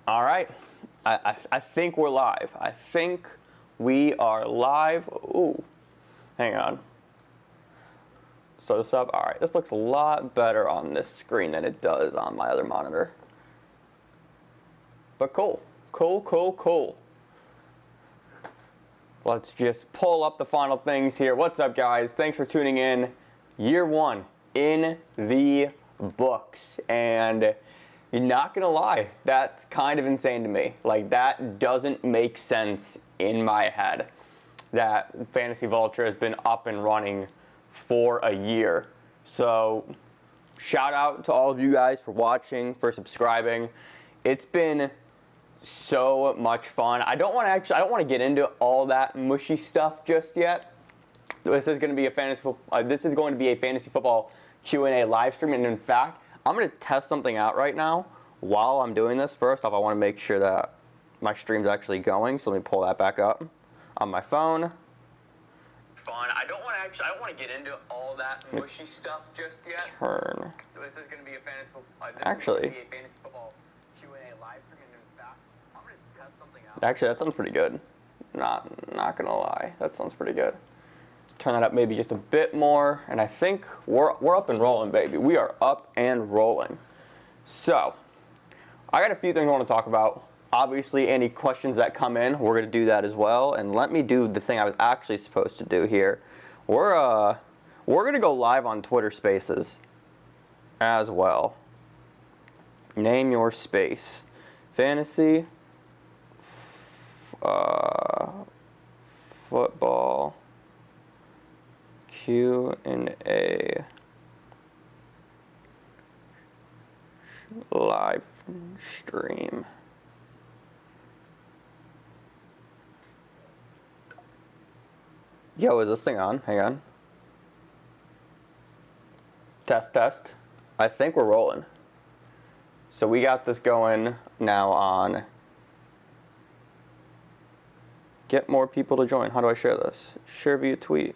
All right, I think we're live. I think we are live. Ooh, Hang on. So this up. All right, this looks a lot better on this screen than it does on my other monitor. But cool. Cool. Let's just pull up the final things here. What's up, guys? Thanks for tuning in. Year 1 in the books. And you're not gonna lie, that's kind of insane to me. Like, that doesn't make sense in my head that Fantasy Vulture has been up and running for a year. So shout out to all of you guys for watching, for subscribing. It's been so much fun. I don't want to get into all that mushy stuff just yet. This is going to be a fantasy football Q&A live stream, and in fact, I'm going to test something out right now while I'm doing this. First off, I want to make sure that my stream's actually going, so let me pull that back up on my phone. Fun. I don't want to get into all that mushy stuff just yet. Turn. This is going to be a fantasy football Q&A live stream, and in fact, I'm going to test something out. Actually, that sounds pretty good. Not gonna lie, that sounds pretty good. Turn that up maybe just a bit more, and I think we're up and rolling, baby. We are up and rolling. So, I got a few things I want to talk about. Obviously, any questions that come in, we're going to do that as well. And let me do the thing I was actually supposed to do here. We're going to go live on Twitter Spaces as well. Name your space. Fantasy football Q&A live stream. Yo, is this thing on? Hang on. Test. I think we're rolling. So we got this going now on. Get more people to join. How do I share this? Share via tweet.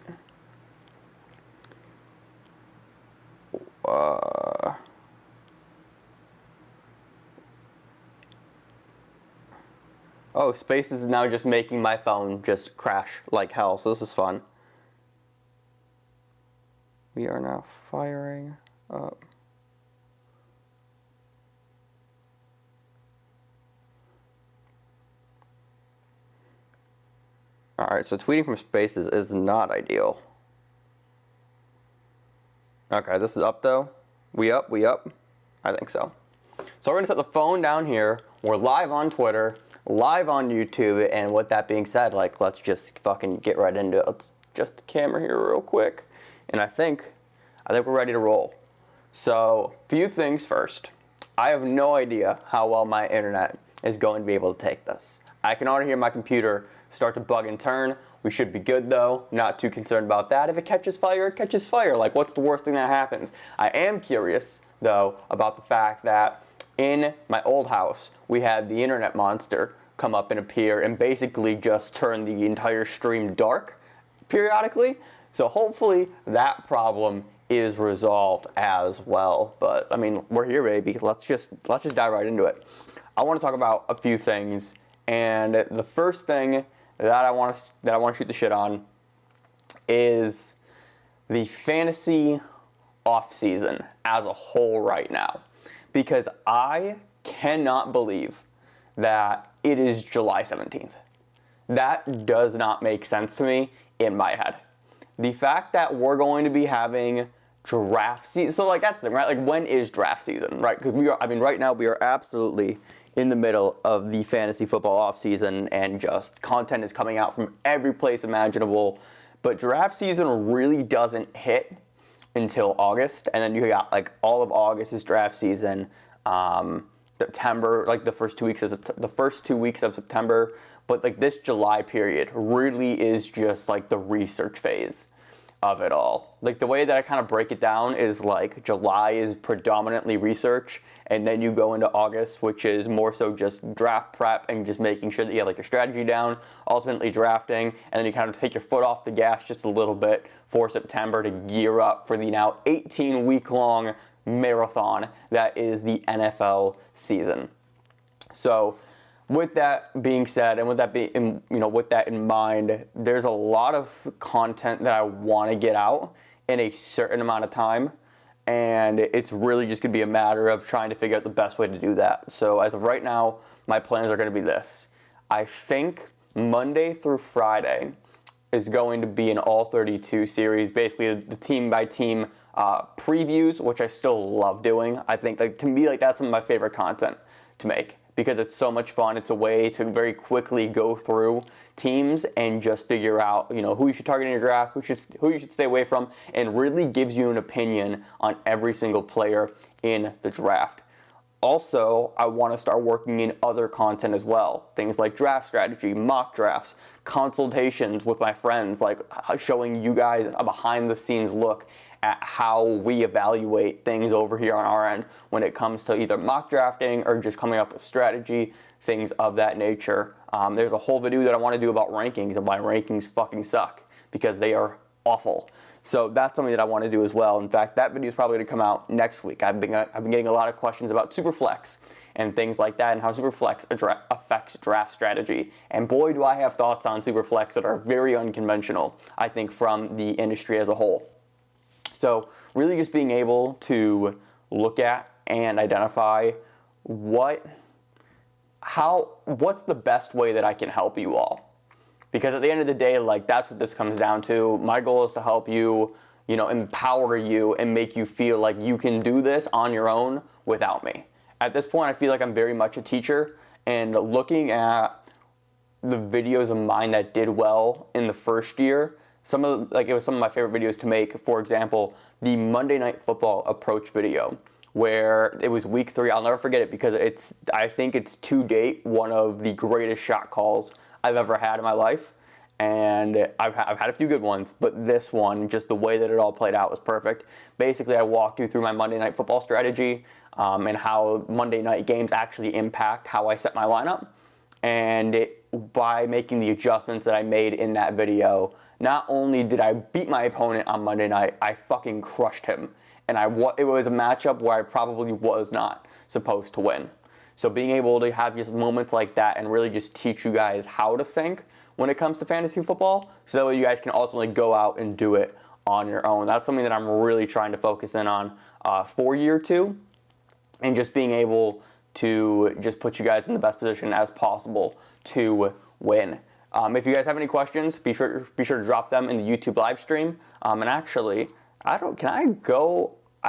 Oh, Spaces is now just making my phone just crash like hell, so this is fun. We are now firing up. Alright, so tweeting from Spaces is not ideal. Okay, this is up though. We up? I think so. So we're going to set the phone down here. We're live on Twitter, live on YouTube, and with that being said, like, let's just fucking get right into it. Let's adjust the camera here real quick. And I think we're ready to roll. So, few things first. I have no idea how well my internet is going to be able to take this. I can already hear my computer start to bug and turn. We should be good though, not too concerned about that. If it catches fire, it catches fire. Like, what's the worst thing that happens? I am curious though about the fact that in my old house, we had the internet monster come up and appear and basically just turn the entire stream dark periodically. So hopefully that problem is resolved as well. But I mean, we're here, baby. Let's just dive right into it. I want to talk about a few things, and the first thing that I want to shoot the shit on is the fantasy offseason as a whole right now, because I cannot believe that it is July 17th. That does not make sense to me in my head. The fact that we're going to be having draft season, so like that's the thing, right? Like, when is draft season, right? Because right now we are absolutely in the middle of the fantasy football offseason, and just content is coming out from every place imaginable. But draft season really doesn't hit until August, and then you got like all of August is draft season. September, like the first 2 weeks of September, but like this July period really is just like the research phase of it all. Like, the way that I kind of break it down is like July is predominantly research, and then you go into August, which is more so just draft prep and just making sure that you have like your strategy down, ultimately drafting, and then you kind of take your foot off the gas just a little bit for September to gear up for the now 18-week-long marathon that is the NFL season. So with that being said, and with that being, with that in mind, there's a lot of content that I want to get out in a certain amount of time, and it's really just going to be a matter of trying to figure out the best way to do that. So as of right now, my plans are going to be this. I think Monday through Friday is going to be an all 32 series, basically the team by team previews, which I still love doing. I think, to me, that's some of my favorite content to make, because it's so much fun. It's a way to very quickly go through teams and just figure out, who you should target in your draft, who you should stay away from, and really gives you an opinion on every single player in the draft. Also, I want to start working in other content as well. Things like draft strategy, mock drafts, consultations with my friends, like showing you guys a behind the scenes look at how we evaluate things over here on our end when it comes to either mock drafting or just coming up with strategy, things of that nature. There's a whole video that I want to do about rankings and why rankings fucking suck, because they are awful. So that's something that I want to do as well. In fact, that video is probably going to come out next week. I've been getting a lot of questions about Superflex and things like that, and how Superflex affects draft strategy. And boy, do I have thoughts on Superflex that are very unconventional, I think, from the industry as a whole. So really just being able to look at and identify what's the best way that I can help you all. Because at the end of the day, that's what this comes down to. My goal is to help you, empower you and make you feel like you can do this on your own without me. At this point, I feel like I'm very much a teacher, and looking at the videos of mine that did well in the first year, it was some of my favorite videos to make. For example, the Monday Night Football approach video, where it was week 3. I'll never forget it, because I think it's to date one of the greatest shot calls I've ever had in my life, and I've had a few good ones, but this one, just the way that it all played out, was perfect. Basically, I walked you through my Monday Night Football strategy and how Monday night games actually impact how I set my lineup, and by making the adjustments that I made in that video, not only did I beat my opponent on Monday night, I fucking crushed him, and it was a matchup where I probably was not supposed to win. So being able to have just moments like that and really just teach you guys how to think when it comes to fantasy football, so that way you guys can ultimately go out and do it on your own. That's something that I'm really trying to focus in on for year 2, and just being able to just put you guys in the best position as possible to win. If you guys have any questions, be sure to drop them in the YouTube live stream. And actually, I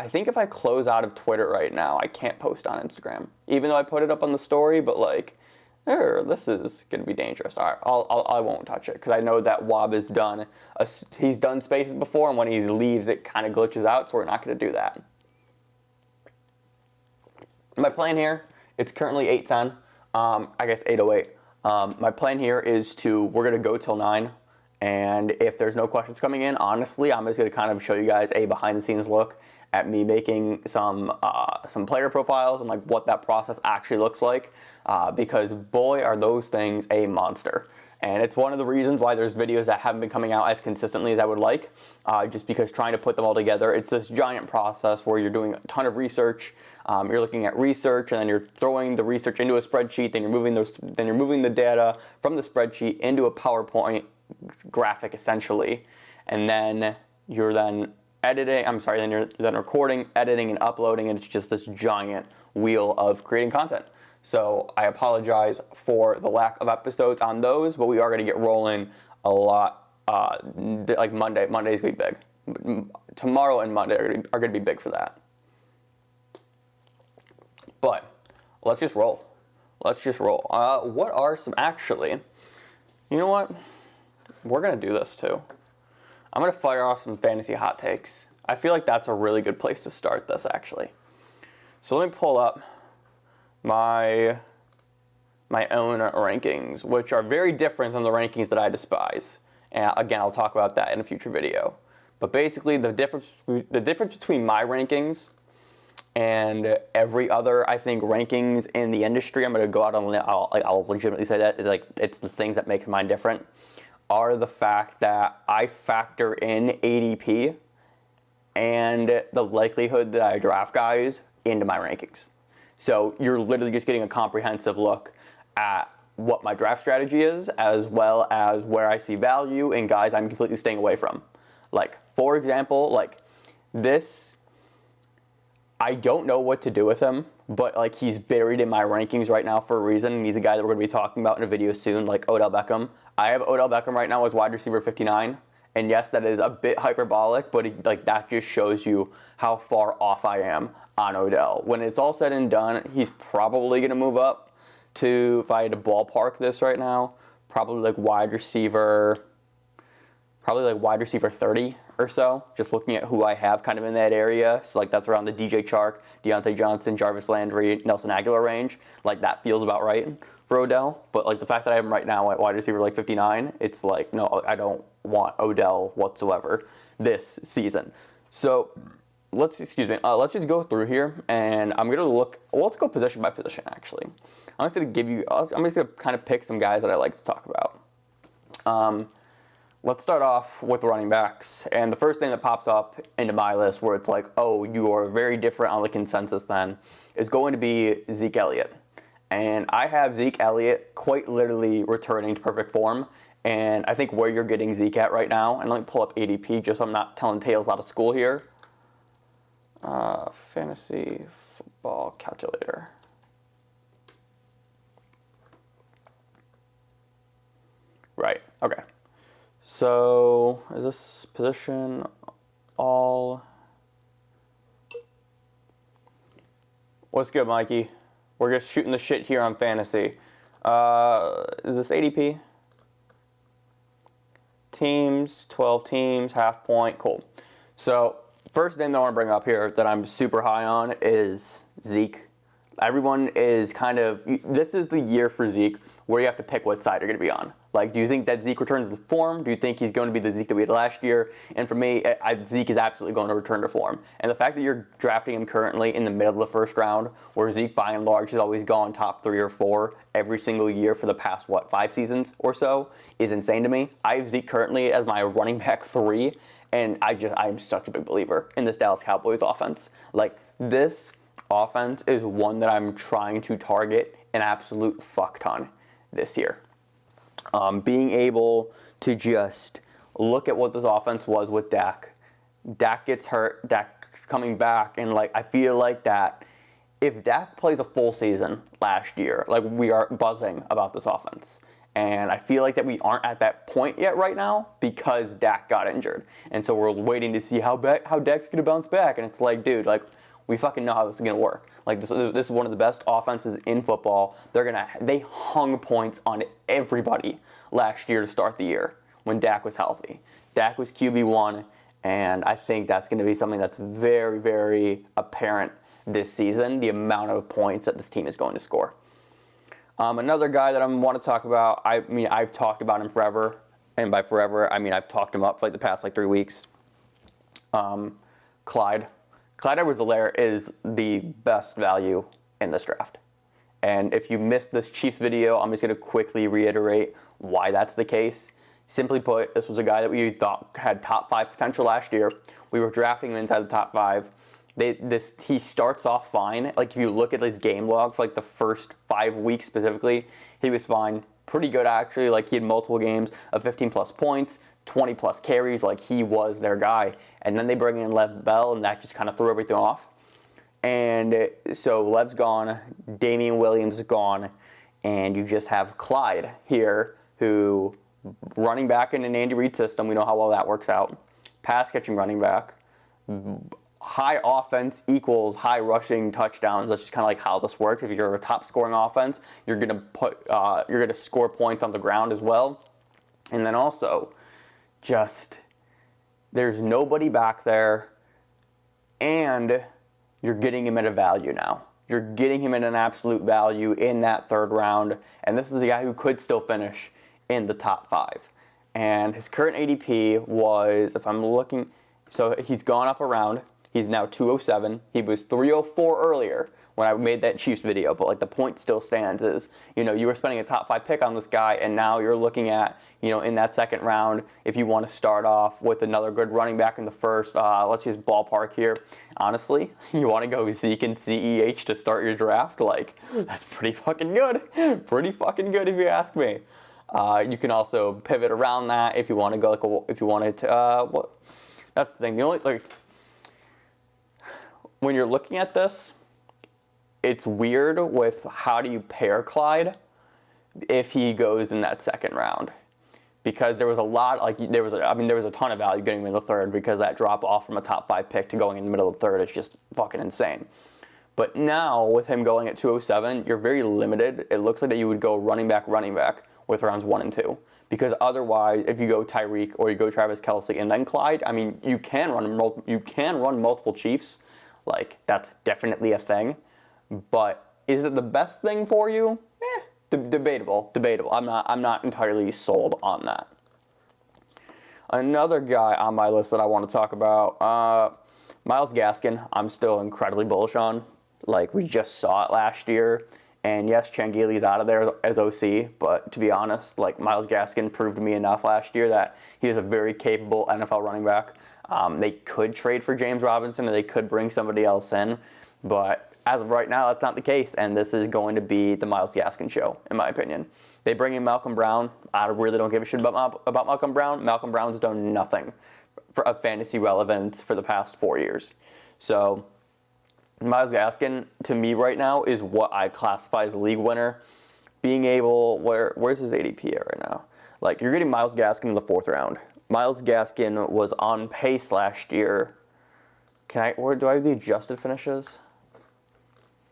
think if I close out of Twitter right now, I can't post on Instagram, even though I put it up on the story. But this is gonna be dangerous. All right, I won't touch it, because I know that Wob has done he's done spaces before, and when he leaves, it kind of glitches out. So we're not gonna do that. My plan here, it's currently 8:10. I guess 8:08. My plan here is we're gonna go till 9. And if there's no questions coming in, honestly, I'm just gonna kind of show you guys a behind the scenes look at me making some player profiles and what that process actually looks like, because boy, are those things a monster. And it's one of the reasons why there's videos that haven't been coming out as consistently as I would like, just because trying to put them all together, it's this giant process where you're doing a ton of research. You're looking at research, and then you're throwing the research into a spreadsheet, then you're moving the data from the spreadsheet into a PowerPoint graphic, essentially, and then you're recording, editing, and uploading, and it's just this giant wheel of creating content. So I apologize for the lack of episodes on those, but we are going to get rolling a lot. Monday's going to be big. Tomorrow and Monday are going to be big for that. But let's just roll. What are some, actually, you know what? We're going to do this too. I'm going to fire off some fantasy hot takes. I feel like that's a really good place to start this, actually. So let me pull up my own rankings, which are very different than the rankings that I despise. And again, I'll talk about that in a future video. But basically, the difference between my rankings and every other, I think, rankings in the industry, I'm going to go out on, I'll legitimately say that, it's the things that make mine different, are the fact that I factor in ADP and the likelihood that I draft guys into my rankings. So you're literally just getting a comprehensive look at what my draft strategy is, as well as where I see value in guys I'm completely staying away from. Like, for example, like this, I don't know what to do with him, but like he's buried in my rankings right now for a reason, and he's a guy that we're going to be talking about in a video soon, like Odell Beckham. I have Odell Beckham right now as wide receiver 59, and yes, that is a bit hyperbolic, but like that just shows you how far off I am on Odell. When it's all said and done, he's probably going to move up to, if I had to ballpark this right now, probably like wide receiver 30 or so, just looking at who I have kind of in that area. So like that's around the DJ Chark, Deontay Johnson, Jarvis Landry, Nelson Aguilar range. Like that feels about right for Odell. But like the fact that I have him right now at wide receiver like 59, it's like, no, I don't want Odell whatsoever this season. So let's just go through here, and I'm gonna look. Well, let's go position by position. Actually, I'm just gonna kind of pick some guys that I like to talk about. Let's start off with running backs, and the first thing that pops up into my list where it's like, oh, you are very different on the consensus then, is going to be Zeke Elliott. And I have Zeke Elliott quite literally returning to perfect form, and I think where you're getting Zeke at right now, and let me pull up ADP just so I'm not telling tales out of school here. Fantasy football calculator. Right, okay. So, is this position all? What's good, Mikey? We're just shooting the shit here on fantasy. Is this ADP? Teams, 12 teams, half point, cool. So, first thing that I want to bring up here that I'm super high on is Zeke. Everyone is kind of, this is the year for Zeke where you have to pick what side you're going to be on. Like, do you think that Zeke returns to form? Do you think he's going to be the Zeke that we had last year? And for me, Zeke is absolutely going to return to form. And the fact that you're drafting him currently in the middle of the first round, where Zeke, by and large, has always gone top 3 or 4 every single year for the past, 5 seasons or so, is insane to me. I have Zeke currently as my running back 3, and I'm such a big believer in this Dallas Cowboys offense. Like, this offense is one that I'm trying to target an absolute fuck ton this year. Being able to just look at what this offense was with Dak. Dak gets hurt, Dak's coming back, and like I feel like that if Dak plays a full season last year, like we are buzzing about this offense. And I feel like that we aren't at that point yet right now because Dak got injured. And so we're waiting to see how Dak's going to bounce back. And it's like, dude, like, we fucking know how this is going to work. Like, this is one of the best offenses in football. They hung points on everybody last year to start the year when Dak was healthy. Dak was QB1, and I think that's going to be something that's very, very apparent this season, the amount of points that this team is going to score. Another guy that I want to talk about, I mean, I've talked about him forever, and by forever, I mean I've talked him up for like the past 3 weeks. Clyde Edwards-Helaire is the best value in this draft. And if you missed this Chiefs video, I'm just going to quickly reiterate why that's the case. Simply put, this was a guy that we thought had top 5 potential last year. We were drafting him inside the top 5. He starts off fine. Like, if you look at his game log for like the first 5 weeks specifically, he was fine. Pretty good, actually. Like, he had multiple games of 15-plus points, 20-plus carries. Like, he was their guy. And then they bring in Lev Bell, and that just kind of threw everything off. And so Lev's gone, Damian Williams is gone, and you just have Clyde here, who, running back in an Andy Reid system, we know how well that works out. Pass-catching running back. High offense equals high rushing touchdowns. That's just kind of like how this works. If you're a top scoring offense, you're gonna score points on the ground as well. And then also, just there's nobody back there, and you're getting him at a value now. You're getting him at an absolute value in that 3rd round, and this is a guy who could still finish in the top 5. And his current ADP was, if I'm looking, so he's gone up a round. He's now 207. He was 304 earlier when I made that Chiefs video, but like the point still stands is, you were spending a top 5 pick on this guy, and now you're looking at, in that second round, if you want to start off with another good running back in the first, let's just ballpark here. Honestly, you want to go Zeke and CEH to start your draft? Like, that's pretty fucking good. Pretty fucking good if you ask me. You can also pivot around that if you want to go, like, if you wanted to, that's the thing. The only, like, when you're looking at this, it's weird with how do you pair Clyde if he goes in that second round. Because there was a lot, like, there was a ton of value getting him in the third, because that drop off from a top 5 pick to going in the middle of the third is just fucking insane. But now, with him going at 207, you're very limited. It looks like that you would go running back with rounds 1 and 2. Because otherwise, if you go Tyreek or you go Travis Kelce and then Clyde, I mean, you can run multiple Chiefs. Like, that's definitely a thing. But is it the best thing for you? Debatable. I'm not entirely sold on that. Another guy on my list that I want to talk about, Myles Gaskin, I'm still incredibly bullish on. Like, we just saw it last year. And yes, Changeli's out of there as OC, but to be honest, like, Myles Gaskin proved to me enough last year that he is a very capable NFL running back. They could trade for James Robinson, or they could bring somebody else in, but as of right now, that's not the case, and this is going to be the Myles Gaskin show, in my opinion. They bring in Malcolm Brown. I really don't give a shit about Malcolm Brown. Malcolm Brown's done nothing for fantasy relevance for the past 4 years. So Myles Gaskin, to me right now, is what I classify as a league winner. Being able, where's his ADP at right now? Like, you're getting Myles Gaskin in the 4th round. Myles Gaskin was on pace last year. Do I have the adjusted finishes?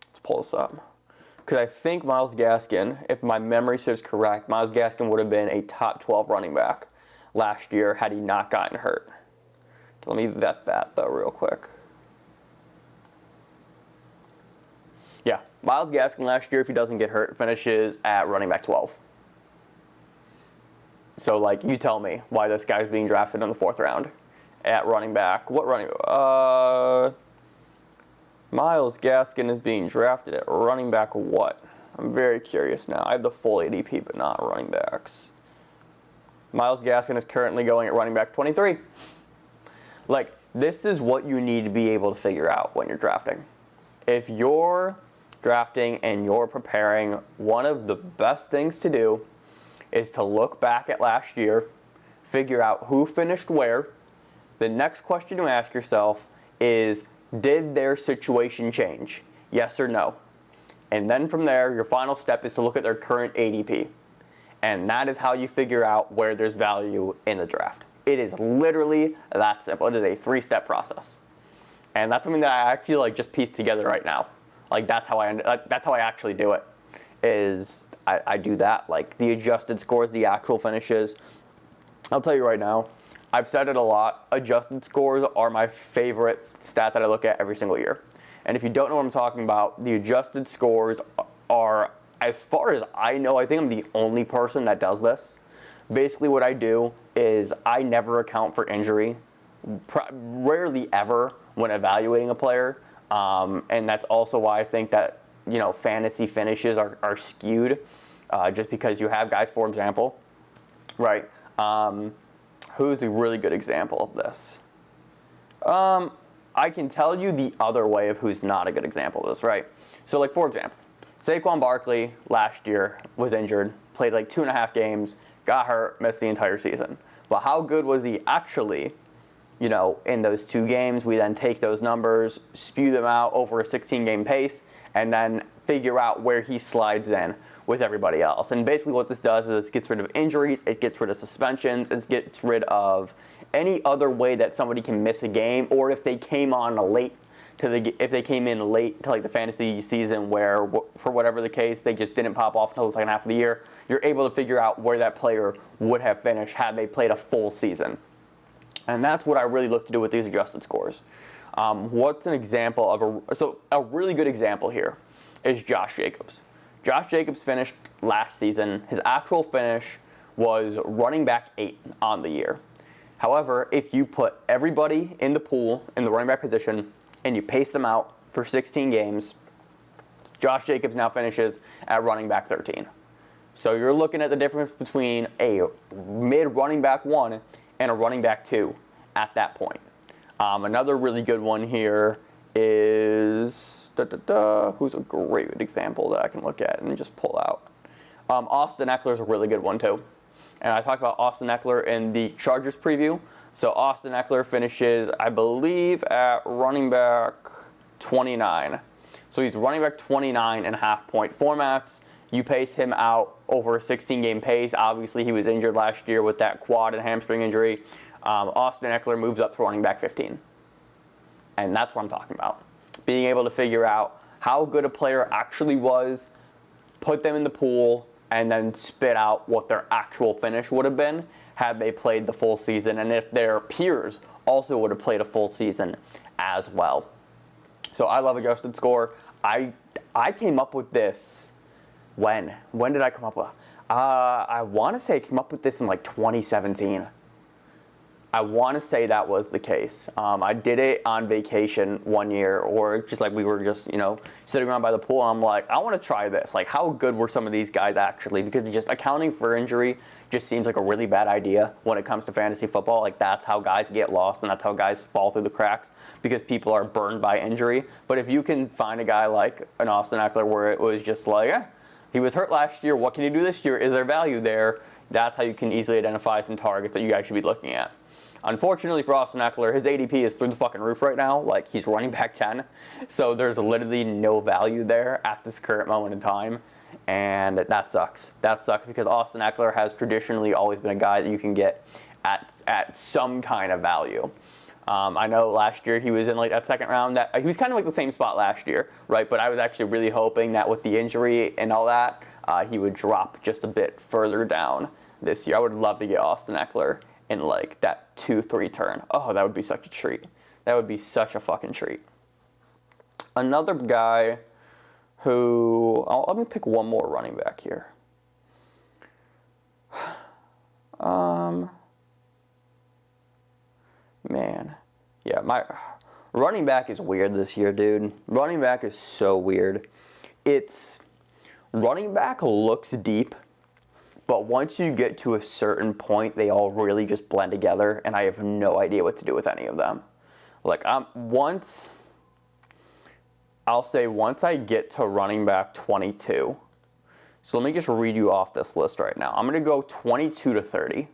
Let's pull this up. Because I think Myles Gaskin, if my memory serves correct, Myles Gaskin would have been a top 12 running back last year had he not gotten hurt. Let me vet that, though, real quick. Yeah, Myles Gaskin last year, if he doesn't get hurt, finishes at running back 12. So, like, you tell me why this guy's being drafted in the 4th round at running back. What running? Myles Gaskin is being drafted at running back what? I'm very curious now. I have the full ADP, but not running backs. Myles Gaskin is currently going at running back 23. Like, this is what you need to be able to figure out when you're drafting. If you're drafting and you're preparing, one of the best things to do is to look back at last year, figure out who finished where. The next question to ask yourself is, did their situation change? Yes or no? And then from there, your final step is to look at their current ADP. And that is how you figure out where there's value in the draft. It is literally that simple. It is a 3-step process. And that's something that I actually, like, just pieced together right now. Like, that's how I actually do it. Is I do that, like, the adjusted scores, the actual finishes. I'll tell you right now, I've said it a lot, adjusted scores are my favorite stat that I look at every single year. And if you don't know what I'm talking about, the adjusted scores are, as far as I know, I think I'm the only person that does this. Basically what I do is I never account for injury, rarely ever when evaluating a player. And that's also why I think that, fantasy finishes are skewed, just because you have guys, for example, right? Who's a really good example of this? I can tell you the other way of who's not a good example of this, right? So, like, for example, Saquon Barkley last year was injured, played like 2.5 games, got hurt, missed the entire season. But how good was he actually, in those 2 games? We then take those numbers, spew them out over a 16-game pace, and then figure out where he slides in with everybody else. And basically what this does is it gets rid of injuries, it gets rid of suspensions, it gets rid of any other way that somebody can miss a game, or if they came on if they came in late to, like, the fantasy season where, for whatever the case, they just didn't pop off until the second half of the year, you're able to figure out where that player would have finished had they played a full season. And that's what I really look to do with these adjusted scores. What's an example of a really good example here is Josh Jacobs. Josh Jacobs finished last season. His actual finish was running back 8 on the year. However, if you put everybody in the pool in the running back position and you pace them out for 16 games, Josh Jacobs now finishes at running back 13. So you're looking at the difference between a mid-running back 1 and a running back 2 at that point. Another really good one here is, who's a great example that I can look at and just pull out. Austin Eckler is a really good one too. And I talked about Austin Eckler in the Chargers preview. So Austin Eckler finishes, I believe, at running back 29. So he's running back 29 in half-point formats. You pace him out over a 16-game pace. Obviously, he was injured last year with that quad and hamstring injury. Austin Eckler moves up to running back 15. And that's what I'm talking about. Being able to figure out how good a player actually was, put them in the pool, and then spit out what their actual finish would have been had they played the full season, and if their peers also would have played a full season as well. So I love adjusted score. I came up with this, when did I come up with? I want to say I came up with this in like 2017. I want to say that was the case. I did it on vacation one year, or just like we were just, sitting around by the pool, and I'm like, I want to try this. Like, how good were some of these guys actually? Because just accounting for injury just seems like a really bad idea when it comes to fantasy football. Like, that's how guys get lost, and that's how guys fall through the cracks, because people are burned by injury. But if you can find a guy like an Austin Eckler where it was just like, he was hurt last year, what can he do this year? Is there value there? That's how you can easily identify some targets that you guys should be looking at. Unfortunately for Austin Eckler, his ADP is through the fucking roof right now. Like, he's running back 10. So there's literally no value there at this current moment in time. And that sucks. That sucks because Austin Eckler has traditionally always been a guy that you can get at some kind of value. I know last year he was in like that second round. He was kind of like the same spot last year, right? But I was actually really hoping that with the injury and all that, he would drop just a bit further down this year. I would love to get Austin Eckler in like that 2-3 turn. Oh, that would be such a treat. That would be such a fucking treat. Another guy who, let me pick one more running back here. Man. Yeah, my running back is weird this year, dude. Running back is so weird. Running back looks deep, but once you get to a certain point, they all really just blend together, and I have no idea what to do with any of them. Like, once I get to running back 22, so let me just read you off this list right now. I'm going to go 22 to 30.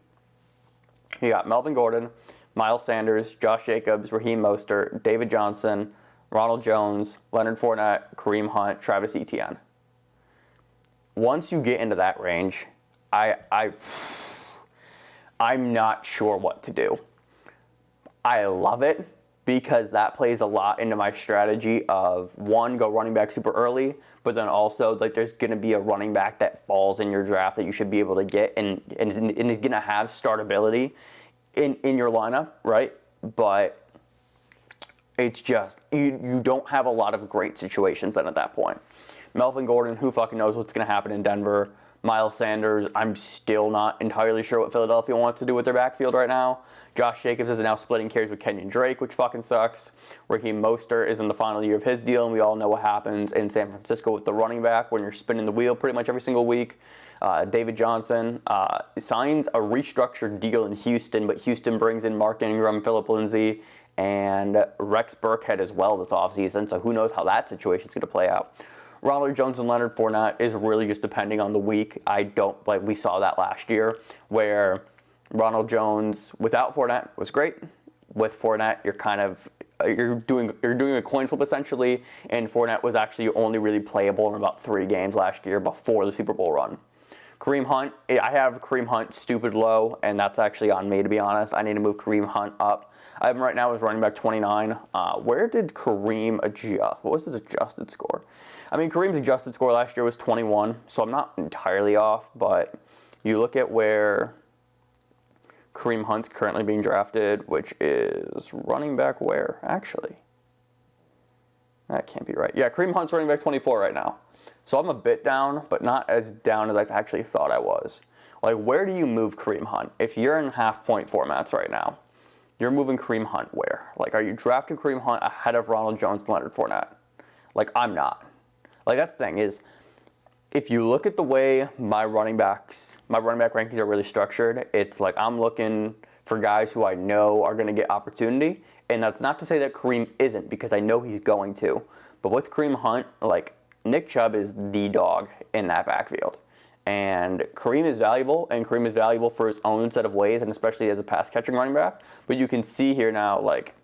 You got Melvin Gordon, Miles Sanders, Josh Jacobs, Raheem Mostert, David Johnson, Ronald Jones, Leonard Fournette, Kareem Hunt, Travis Etienne. Once you get into that range, I'm not sure what to do. I love it because that plays a lot into my strategy of, one, go running back super early, but then also like there's going to be a running back that falls in your draft that you should be able to get and is going to have startability in your lineup, right? But it's just, you don't have a lot of great situations then at that point. Melvin Gordon, who fucking knows what's going to happen in Denver. Miles Sanders, I'm still not entirely sure what Philadelphia wants to do with their backfield right now. Josh Jacobs is now splitting carries with Kenyon Drake, which fucking sucks. Raheem Mostert is in the final year of his deal, and we all know what happens in San Francisco with the running back when you're spinning the wheel pretty much every single week. David Johnson signs a restructured deal in Houston, but Houston brings in Mark Ingram, Phillip Lindsay, and Rex Burkhead as well this offseason, so who knows how that situation's going to play out. Ronald Jones and Leonard Fournette is really just depending on the week. We saw that last year where Ronald Jones without Fournette was great. With Fournette, you're doing a coin flip essentially, and Fournette was actually only really playable in about 3 games last year before the Super Bowl run. Kareem Hunt, I have Kareem Hunt stupid low, and that's actually on me, to be honest. I need to move Kareem Hunt up. I have him right now as running back 29. Where did Kareem adjust? What was his adjusted score? I mean, Kareem's adjusted score last year was 21, so I'm not entirely off, but you look at where Kareem Hunt's currently being drafted, which is running back where, actually? That can't be right. Yeah, Kareem Hunt's running back 24 right now. So I'm a bit down, but not as down as I actually thought I was. Like, where do you move Kareem Hunt? If you're in half-point formats right now, you're moving Kareem Hunt where? Like, are you drafting Kareem Hunt ahead of Ronald Jones and Leonard Fournette? Like, I'm not. Like, that's the thing is, if you look at the way my running back rankings are really structured, it's like I'm looking for guys who I know are going to get opportunity. And that's not to say that Kareem isn't, because I know he's going to. But with Kareem Hunt, like, Nick Chubb is the dog in that backfield. And Kareem is valuable, and Kareem is valuable for his own set of ways, and especially as a pass-catching running back. But you can see here now, like,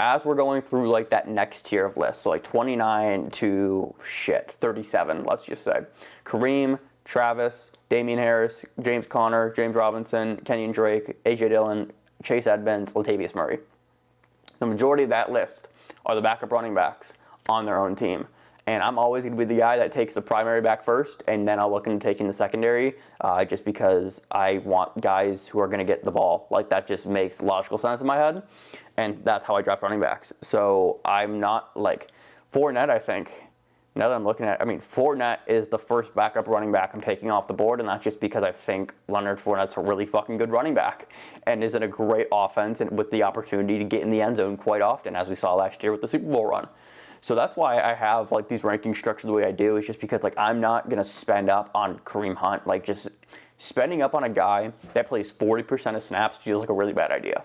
as we're going through, like, that next tier of lists, so, like, 29 to, 37, let's just say. Kareem, Travis, Damian Harris, James Conner, James Robinson, Kenyon Drake, A.J. Dillon, Chase Edmonds, Latavius Murray. The majority of that list are the backup running backs on their own team. And I'm always going to be the guy that takes the primary back first, and then I'll look into taking the secondary, just because I want guys who are going to get the ball. Like, that just makes logical sense in my head, and that's how I draft running backs. So I'm not, like, Fournette, I think, now that I'm looking at it, I mean, Fournette is the first backup running back I'm taking off the board, and that's just because I think Leonard Fournette's a really fucking good running back and is in a great offense and with the opportunity to get in the end zone quite often, as we saw last year with the Super Bowl run. So that's why I have, like, these rankings structured the way I do, is just because, like, I'm not going to spend up on Kareem Hunt. Like, just spending up on a guy that plays 40% of snaps feels like a really bad idea.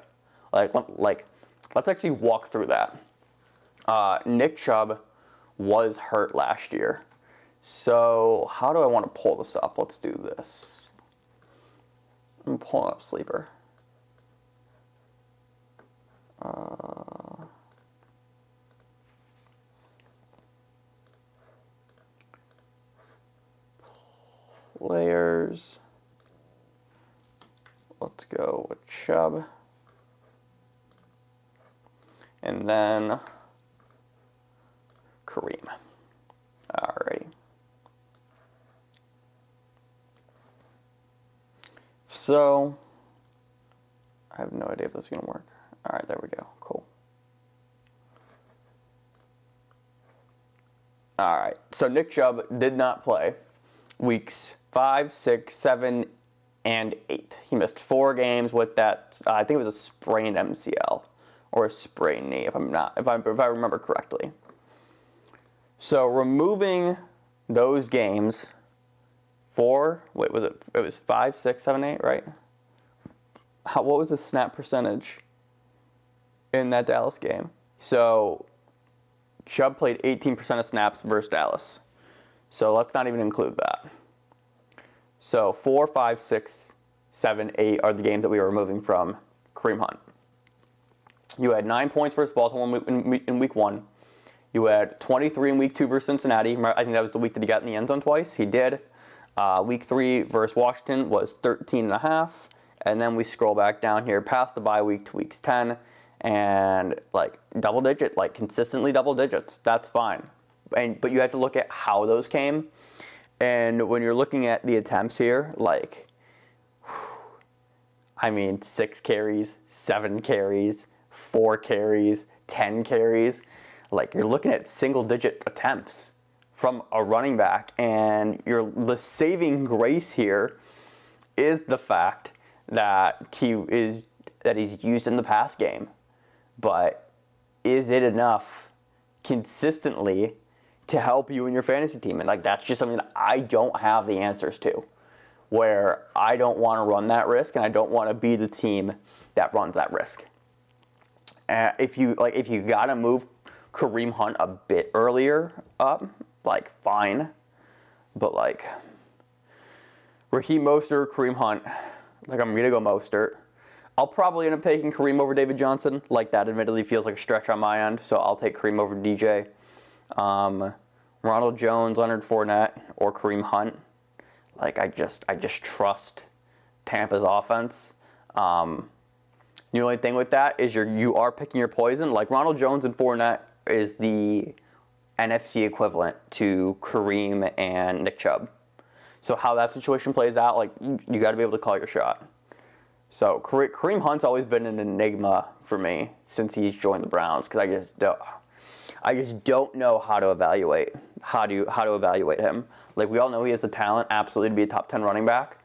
Like, let's actually walk through that. Nick Chubb was hurt last year. So how do I want to pull this up? Let's do this. I'm pulling up Sleeper. Players. Let's go with Chubb. And then Kareem. Alrighty. So, I have no idea if this is going to work. Alright, there we go. Cool. Alright, so Nick Chubb did not play weeks 5, 6, 7, and 8. He missed 4 games with that, I think it was a sprained MCL or a sprained knee, if I remember correctly. So removing those games it was 5, 6, 7, 8, right? What was the snap percentage in that Dallas game? So Chubb played 18% of snaps versus Dallas. So let's not even include that. So 4, 5, 6, 7, 8 are the games that we are removing from Kareem Hunt. You had 9 points versus Baltimore in week 1. You had 23 in week 2 versus Cincinnati. I think that was the week that he got in the end zone twice. He did. Week 3 versus Washington was 13.5. And then we scroll back down here past the bye week to weeks 10. And, like, double digit, like, consistently double digits. That's fine. But you have to look at how those came. And when you're looking at the attempts here, like, I mean, 6 carries, 7 carries, 4 carries, 10 carries. Like, you're looking at single-digit attempts from a running back, and the saving grace here is the fact that he's used in the pass game. But is it enough consistently to help you in your fantasy team? And, like, that's just something that I don't have the answers to, where I don't want to run that risk, and I don't want to be the team that runs that risk. If you gotta move Kareem Hunt a bit earlier up, like, fine. But, like, Raheem Mostert, Kareem Hunt, like, I'm going to go Mostert. I'll probably end up taking Kareem over David Johnson. Like, that admittedly feels like a stretch on my end, so I'll take Kareem over DJ. Ronald Jones, Leonard Fournette, or Kareem Hunt. Like, I just trust Tampa's offense. The only thing with that is you are picking your poison. Like, Ronald Jones and Fournette is the NFC equivalent to Kareem and Nick Chubb. So how that situation plays out, like, you got to be able to call your shot. So Kareem Hunt's always been an enigma for me since he's joined the Browns, because I just don't know how to evaluate him. Like, we all know he has the talent absolutely to be a top 10 running back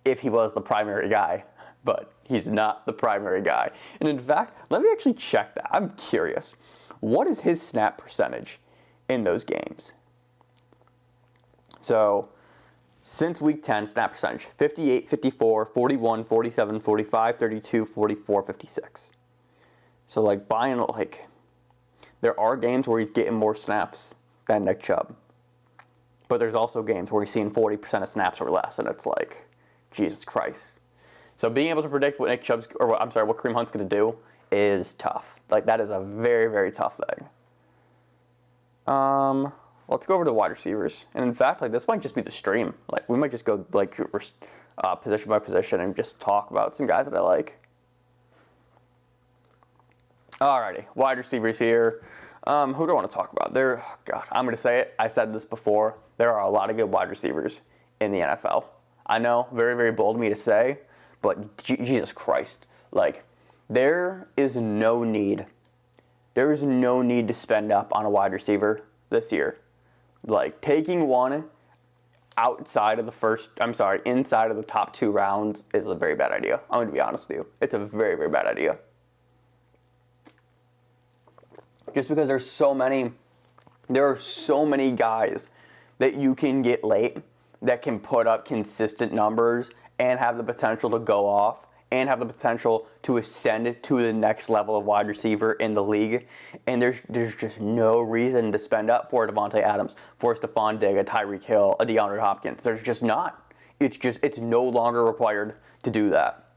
if he was the primary guy, but he's not the primary guy. And in fact, let me actually check that. I'm curious. What is his snap percentage in those games? So since week 10, snap percentage, 58, 54, 41, 47, 45, 32, 44, 56. So, like, there are games where he's getting more snaps than Nick Chubb. But there's also games where he's seeing 40% of snaps or less, and it's like, Jesus Christ. So being able to predict what what Kareem Hunt's going to do is tough. Like, that is a very, very tough thing. Let's go over to wide receivers. And in fact, like, this might just be the stream. Like, we might just go, like, position by position and just talk about some guys that I like. Alrighty, wide receivers here. Who do I want to talk about? God, I'm going to say it. I said this before. There are a lot of good wide receivers in the NFL. I know, very, very bold of me to say, but Jesus Christ. Like, there is no need to spend up on a wide receiver this year. Like, taking one inside of the top 2 rounds is a very bad idea. I'm going to be honest with you. It's a very, very bad idea. Just because there are so many guys that you can get late that can put up consistent numbers and have the potential to go off and have the potential to ascend to the next level of wide receiver in the league. And there's just no reason to spend up for Devontae Adams, for a Stephon Diggs, a Tyreek Hill, a DeAndre Hopkins. There's just not. It's no longer required to do that.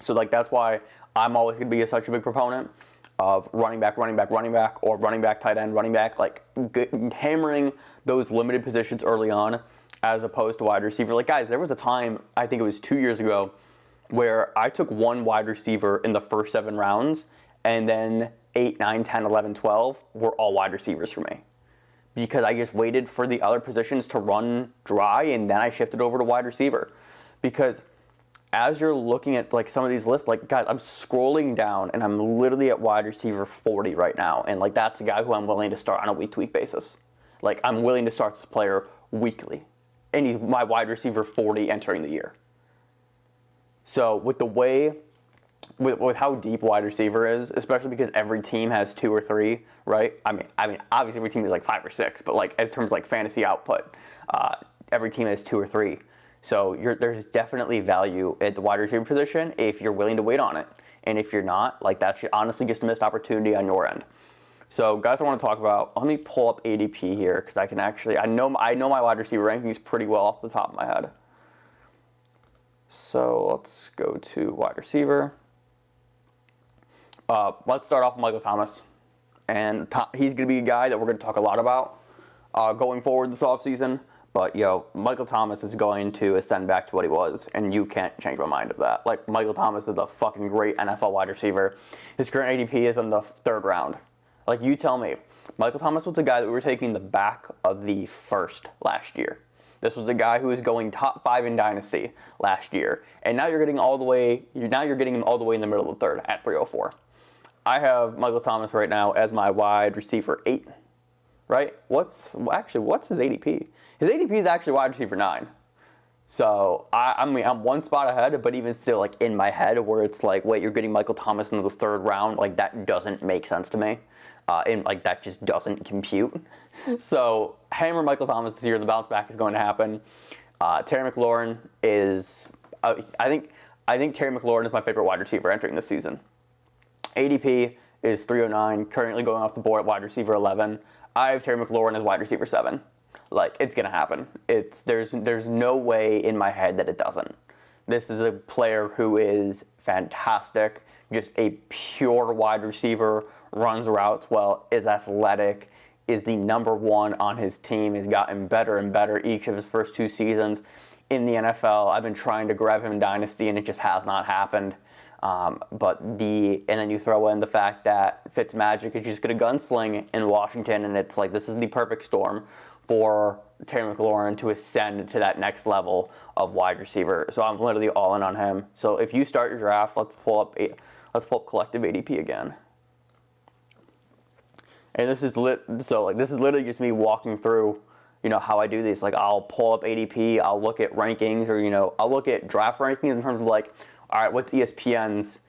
So, like, that's why I'm always going to be such a big proponent of running back, or running back, tight end, running back, like hammering those limited positions early on as opposed to wide receiver. Like, guys, there was a time, I think it was 2 years ago, where I took one wide receiver in the first 7 rounds, and then 8, 9, 10, 11, 12 were all wide receivers for me. Because I just waited for the other positions to run dry, and then I shifted over to wide receiver. Because as you're looking at, like, some of these lists, like, guys, I'm scrolling down, and I'm literally at wide receiver 40 right now. And, like, that's a guy who I'm willing to start on a week-to-week basis. Like, I'm willing to start this player weekly. And he's my wide receiver 40 entering the year. So with with how deep wide receiver is, especially because every team has 2 or 3, right? I mean, obviously every team is like 5 or 6, but, like, in terms of, like, fantasy output, every team has 2 or 3. So there's definitely value at the wide receiver position if you're willing to wait on it. And if you're not, like, that's honestly just a missed opportunity on your end. So, guys, I want to talk about, let me pull up ADP here, because I know my wide receiver rankings pretty well off the top of my head. So let's go to wide receiver. Let's start off with Michael Thomas. And he's going to be a guy that we're going to talk a lot about going forward this offseason. But, Michael Thomas is going to ascend back to what he was, and you can't change my mind of that. Like, Michael Thomas is a fucking great NFL wide receiver. His current ADP is in the 3rd round. Like, you tell me. Michael Thomas was a guy that we were taking the back of the 1st last year. This was the guy who was going top 5 in Dynasty last year. And now you're getting him all the way in the middle of the 3rd at 304. I have Michael Thomas right now as my wide receiver 8. Right? What's his ADP? His ADP is actually wide receiver 9. So, I'm one spot ahead, but even still, like, in my head, where it's like, wait, you're getting Michael Thomas in the 3rd round? Like, that doesn't make sense to me. And, like, that just doesn't compute. So, hammer Michael Thomas this year. The bounce back is going to happen. Terry McLaurin is, I think Terry McLaurin is my favorite wide receiver entering this season. ADP is 309, currently going off the board at wide receiver 11. I have Terry McLaurin as wide receiver 7. Like, it's going to happen. There's no way in my head that it doesn't. This is a player who is fantastic, just a pure wide receiver, runs routes well, is athletic, is the number 1 on his team, has gotten better and better each of his first 2 seasons in the NFL. I've been trying to grab him in Dynasty, and it just has not happened. And then you throw in the fact that Fitzmagic is just going to gunsling in Washington, and it's like, this is the perfect storm for Terry McLaurin to ascend to that next level of wide receiver. So I'm literally all in on him. So if you start your draft, let's pull up collective ADP again. And this is literally just me walking through, how I do these. Like, I'll pull up ADP, I'll look at rankings, or I'll look at draft rankings in terms of, like, all right, what's ESPN's,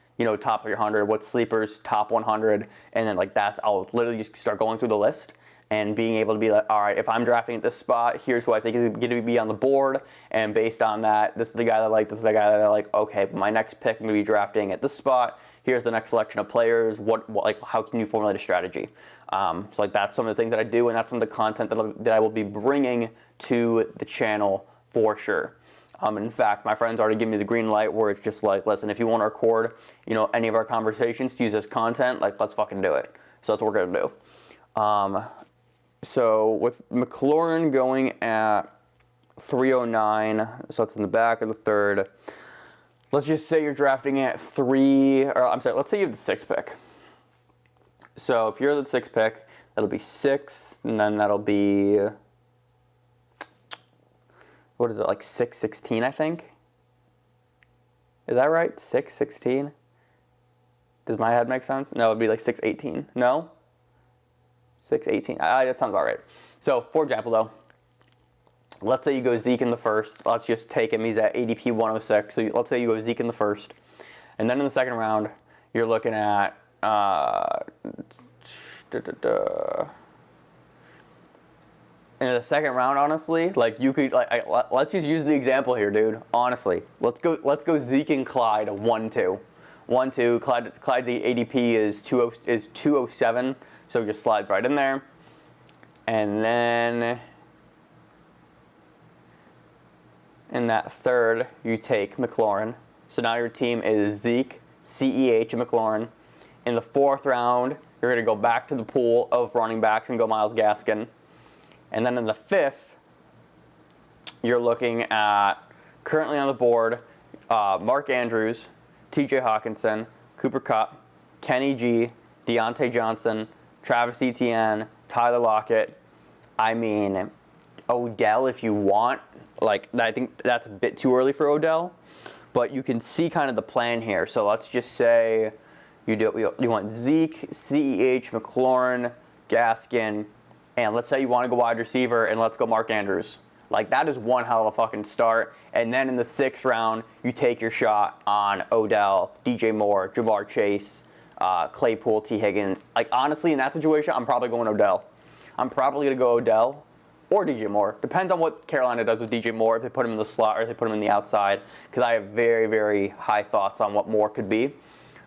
top 300, what's Sleeper's top 100, and then, like, I'll literally just start going through the list and being able to be like, all right, if I'm drafting at this spot, here's who I think is going to be on the board, and based on that, this is the guy that I like, this is the guy that I like. Okay, my next pick I'm going to be drafting at this spot. Here's the next selection of players. What like, how can you formulate a strategy? So like that's some of the things that I do, and that's some of the content that I will be bringing to the channel for sure. In fact, my friends already give me the green light where it's just like, listen, if you want to record, any of our conversations to use as content, like, let's fucking do it. So that's what we're gonna do. So with McLaurin going at 309, so that's in the back of the third. Let's just say you're drafting at let's say you have the 6th pick. So if you're the 6th pick, that'll be 6, and then that'll be, what is it, like 616, I think? Is that right? 616? Does my head make sense? No, it'd be like 618. No? 618. That sounds about right. So, for example, though, let's say you go Zeke in the first. Let's just take him. He's at ADP 106. So let's say you go Zeke in the first. And then in the second round, you're looking at in the second round, honestly, like you could let's just use the example here, dude. Honestly, let's go Zeke and Clyde 1-2. 1-2. Clyde's ADP is 207, so it just slides right in there. And then in that third, you take McLaurin. So now your team is Zeke, CEH, and McLaurin. In the 4th round, you're going to go back to the pool of running backs and go Myles Gaskin. And then in the 5th, you're looking at, currently on the board, Mark Andrews, TJ Hawkinson, Cooper Kupp, Kenny G, Deontay Johnson, Travis Etienne, Tyler Lockett. I mean, Odell if you want. Like, I think that's a bit too early for Odell. But you can see kind of the plan here. So let's just say you want Zeke, CEH, McLaurin, Gaskin, and let's say you want to go wide receiver, and let's go Mark Andrews. Like, that is one hell of a fucking start. And then in the 6th round, you take your shot on Odell, DJ Moore, Jamar Chase, Claypool, T. Higgins. Like, honestly, in that situation, I'm probably going Odell. I'm probably going to go Odell or DJ Moore. Depends on what Carolina does with DJ Moore, if they put him in the slot or if they put him in the outside, because I have very, very high thoughts on what Moore could be.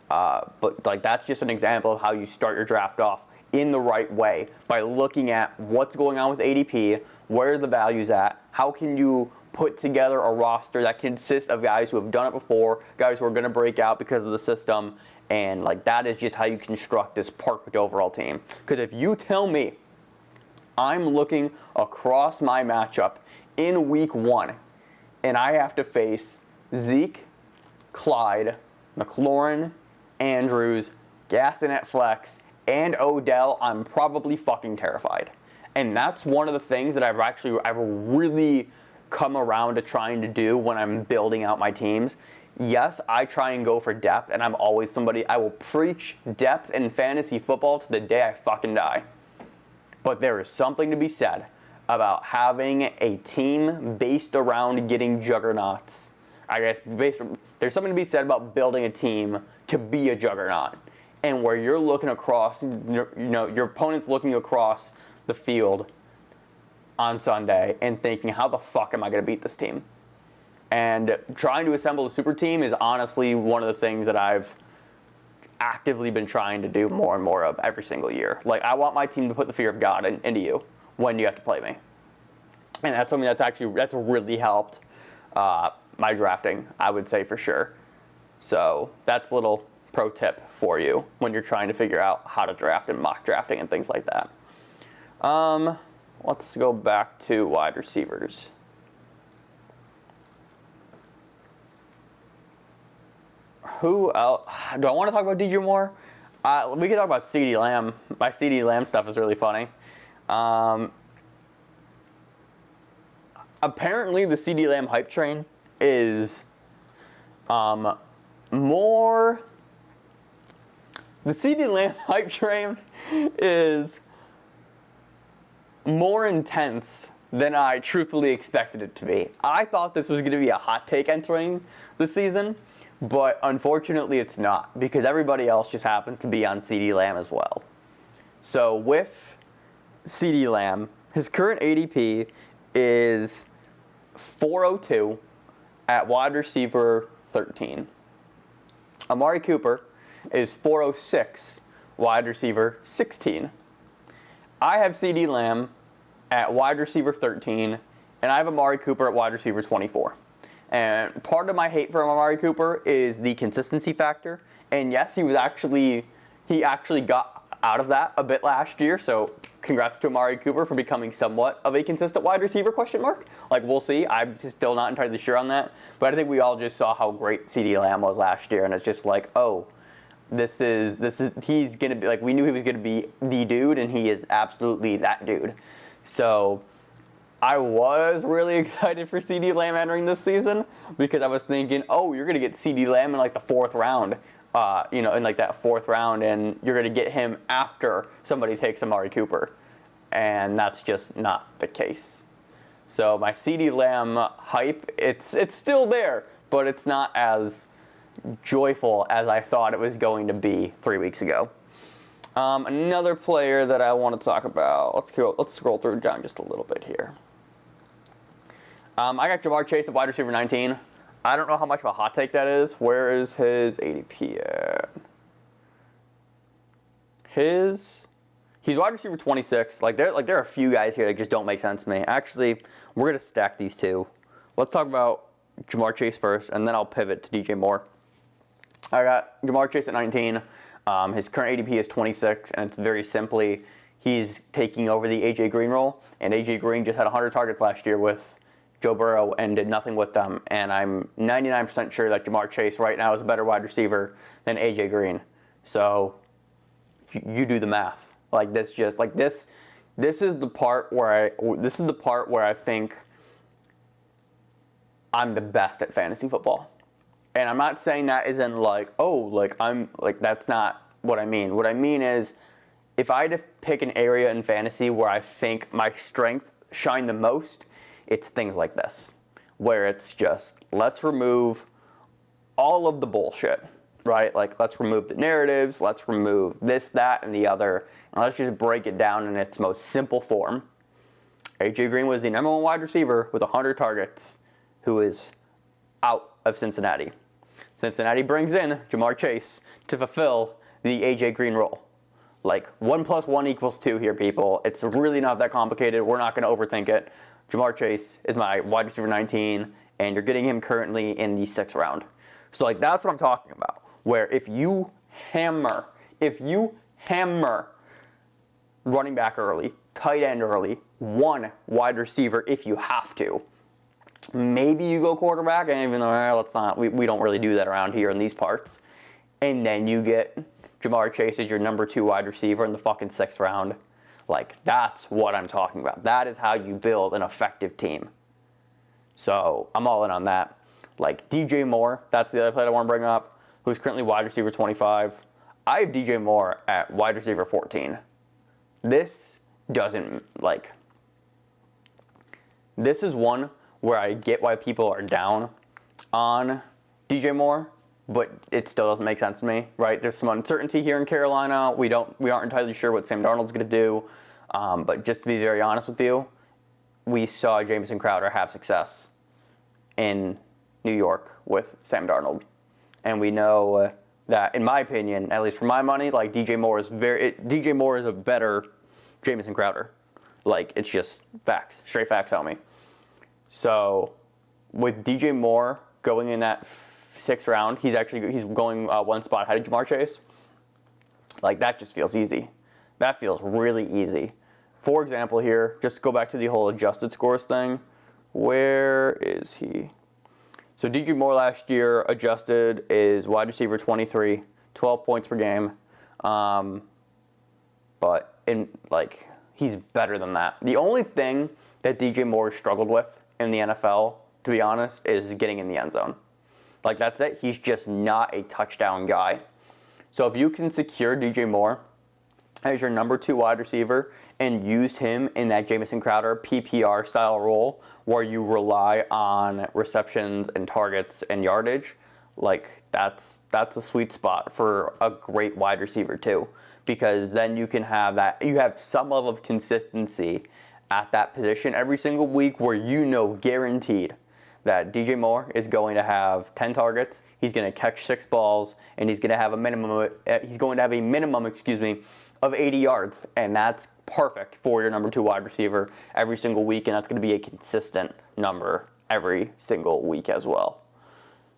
But like, that's just an example of how you start your draft off in the right way, by looking at what's going on with ADP, where are the values at, how can you put together a roster that consists of guys who have done it before, guys who are going to break out because of the system, and like, that is just how you construct this perfect overall team. Because if you tell me I'm looking across my matchup in week 1 and I have to face Zeke, Clyde, McLaurin, Andrews, Gaskin at flex, and Odell, I'm probably fucking terrified. And that's one of the things that I've really come around to trying to do when I'm building out my teams. Yes, I try and go for depth, and I'm always somebody, I will preach depth in fantasy football to the day I fucking die. But there is something to be said about having a team based around getting juggernauts. I guess there's something to be said about building a team to be a juggernaut. And where you're looking across, your opponent's looking across the field on Sunday and thinking, how the fuck am I going to beat this team? And trying to assemble a super team is honestly one of the things that I've actively been trying to do more and more of every single year. Like, I want my team to put the fear of God into you when you have to play me. And that's something that's really helped my drafting, I would say, for sure. So that's a little pro tip for you when you're trying to figure out how to draft and mock drafting and things like that. Let's go back to wide receivers. Who else? Do I want to talk about DJ Moore? We can talk about CeeDee Lamb. My CeeDee Lamb stuff is really funny. Apparently, the CeeDee Lamb hype train is more... The CeeDee Lamb hype train is more intense than I truthfully expected it to be. I thought this was going to be a hot take entering the season, but unfortunately it's not, because everybody else just happens to be on CeeDee Lamb as well. So with CeeDee Lamb. His current ADP is 402 at wide receiver 13. Amari Cooper is 406, wide receiver 16. I have CeeDee Lamb at wide receiver 13, and I have Amari Cooper at wide receiver 24. And part of my hate for Amari Cooper is the consistency factor. And yes, he actually got out of that a bit last year, so congrats to Amari Cooper for becoming somewhat of a consistent wide receiver, question mark. Like, we'll see. I'm still not entirely sure on that. But I think we all just saw how great CeeDee Lamb was last year, and it's just like, oh, he's going to be, like, we knew he was going to be the dude, and he is absolutely that dude. So I was really excited for CeeDee Lamb entering this season because I was thinking, oh, you're going to get CeeDee Lamb in, like, the 4th round. In like that 4th round, and you're going to get him after somebody takes Amari Cooper. And that's just not the case. So my CeeDee Lamb hype, it's still there, but it's not as joyful as I thought it was going to be 3 weeks ago. Another player that I want to talk about, let's scroll through down just a little bit here. I got Jamar Chase at wide receiver 19. I don't know how much of a hot take that is. Where is his ADP at? He's wide receiver 26. Like there are a few guys here that just don't make sense to me. Actually, we're gonna stack these two. Let's talk about Jamar Chase first, and then I'll pivot to DJ Moore. I got Jamar Chase at 19. His current ADP is 26, and it's very simply he's taking over the AJ Green role. And AJ Green just had 100 targets last year with Joe Burrow and did nothing with them, and I'm 99% sure that Jamar Chase right now is a better wide receiver than AJ Green. So you do the math. Like this is the part where I think I'm the best at fantasy football. And I'm not saying that as in like, oh, like I'm like, that's not what I mean. What I mean is if I had to pick an area in fantasy where I think my strengths shine the most, it's things like this, where it's just, let's remove all of the bullshit, right? Like, let's remove the narratives, let's remove this, that, and the other, and let's just break it down in its most simple form. AJ Green was the #1 wide receiver with 100 targets, who is out of Cincinnati. Cincinnati brings in Jamar Chase to fulfill the AJ Green role. Like, 1 + 1 = 2 here, people. It's really not that complicated. We're not going to overthink it. Jamar Chase is my wide receiver 19, and you're getting him currently in the 6th round. So, like, that's what I'm talking about, where if you hammer running back early, tight end early, 1 wide receiver if you have to, maybe you go quarterback, and even though let's not, we don't really do that around here in these parts, and then you get Jamar Chase as your #2 wide receiver in the fucking 6th round. Like, that's what I'm talking about. That is how you build an effective team. So, I'm all in on that. Like, DJ Moore, that's the other player I want to bring up, who's currently wide receiver 25. I have DJ Moore at wide receiver 14. This doesn't, like, this is one where I get why people are down on DJ Moore, but it still doesn't make sense to me, right? There's some uncertainty here in Carolina. We aren't entirely sure what Sam Darnold's going to do. But just to be very honest with you, we saw Jamison Crowder have success in New York with Sam Darnold. And we know that, in my opinion, at least for my money, like DJ Moore is a better Jamison Crowder. Like, it's just facts, straight facts, homie. So with DJ Moore going in that 6th round, he's going 1 spot ahead of Jamar Chase. Like, that just feels easy. That feels really easy. For example here, just to go back to the whole adjusted scores thing, where is he? So DJ Moore last year adjusted is wide receiver 23, 12 points per game. But he's better than that. The only thing that DJ Moore struggled with in the NFL, to be honest, is getting in the end zone. Like, that's it. He's just not a touchdown guy. So if you can secure DJ Moore as your #2 wide receiver and use him in that Jamison Crowder PPR style role where you rely on receptions and targets and yardage, like, that's a sweet spot for a great wide receiver too. because then you can have that, you have some level of consistency at that position every single week where you know guaranteed that DJ Moore is going to have 10 targets, he's going to catch 6 balls, and he's going to have a minimum, of 80 yards, and that's perfect for your number 2 wide receiver every single week, and that's going to be a consistent number every single week as well.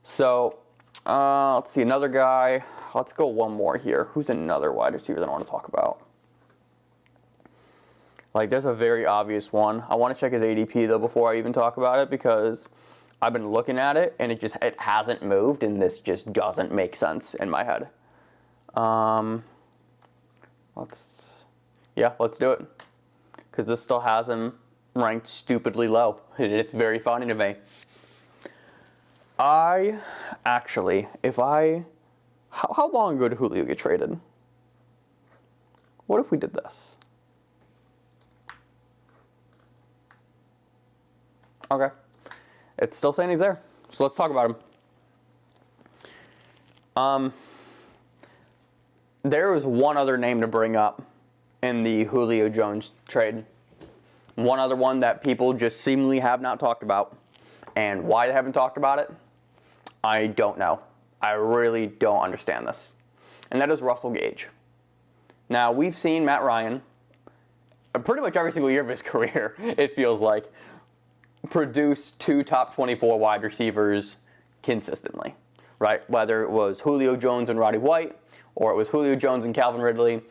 So, let's see, another guy. Let's go one more here. Who's another wide receiver that I want to talk about? Like, there's a very obvious one. I want to check his ADP, though, before I even talk about it, because I've been looking at it, and it hasn't moved, and this just doesn't make sense in my head. Let's do it, because this still has him ranked stupidly low, and it's very funny to me. How long ago did Julio get traded? What if we did this? Okay. It's still saying he's there. So let's talk about him. There was one other name to bring up in the Julio Jones trade. One other one that people just seemingly have not talked about. And why they haven't talked about it, I don't know. I really don't understand this. And that is Russell Gage. Now, we've seen Matt Ryan pretty much every single year of his career, it feels like, produce 2 top 24 wide receivers consistently, right? Whether it was Julio Jones and Roddy White, or it was Julio Jones and Calvin Ridley,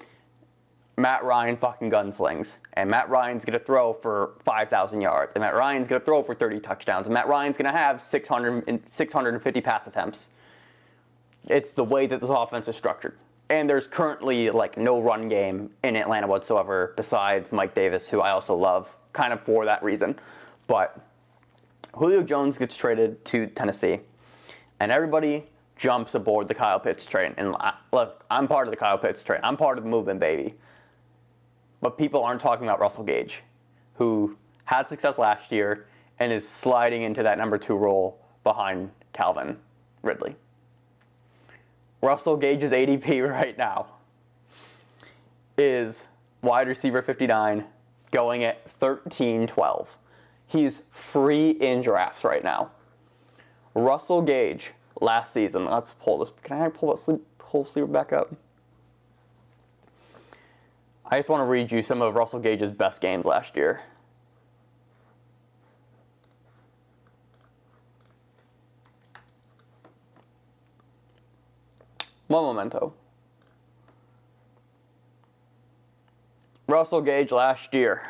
Matt Ryan fucking gunslings. And Matt Ryan's going to throw for 5,000 yards. And Matt Ryan's going to throw for 30 touchdowns. And Matt Ryan's going to have 650 pass attempts. It's the way that this offense is structured. And there's currently like no run game in Atlanta whatsoever besides Mike Davis, who I also love, kind of for that reason. But Julio Jones gets traded to Tennessee, and everybody jumps aboard the Kyle Pitts train. And look, I'm part of the Kyle Pitts train. I'm part of the movement, baby. But people aren't talking about Russell Gage, who had success last year and is sliding into that number 2 role behind Calvin Ridley. Russell Gage's ADP right now is wide receiver 59, going at 13-12. He's free in drafts right now. Russell Gage, last season, let's pull this. Can I pull that whole sleeper back up? I just want to read you some of Russell Gage's best games last year. One momento. Russell Gage last year.